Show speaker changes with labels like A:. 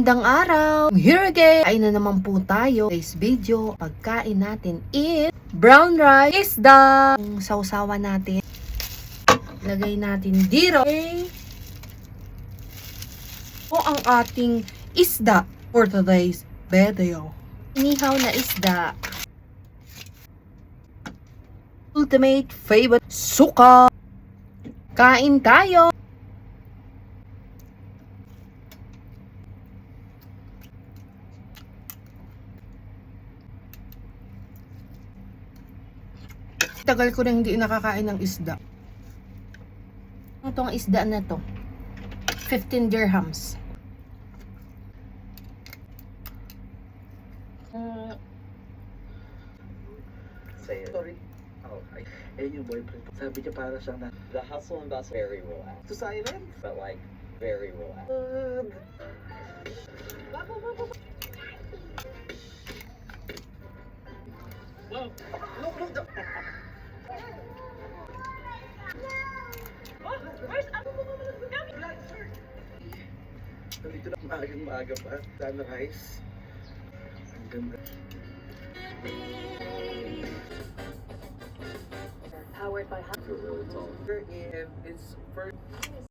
A: Magandang araw! Here again! Kain na naman po tayo. Today's video, pagkain natin is brown rice isda. Yung sausawan natin, lagay natin dito. Okay. O ang ating isda for today's video. Inihaw na isda. Ultimate favorite, suka. Kain tayo! Tagal ko na hindi nakakain ng isda. Itong isda na to, 15 dirhams.
B: Sorry. Oh, ayun yung boyfriend. Sabi niya para siyang na...
C: The hustle and bustle very relaxed,
B: To silent?
C: but like very relaxed.
B: Wow! Look, look! Nandito na maaga pa. Sana rice. Ang ganda.
D: Powered by
C: You're really tall.
B: And it's first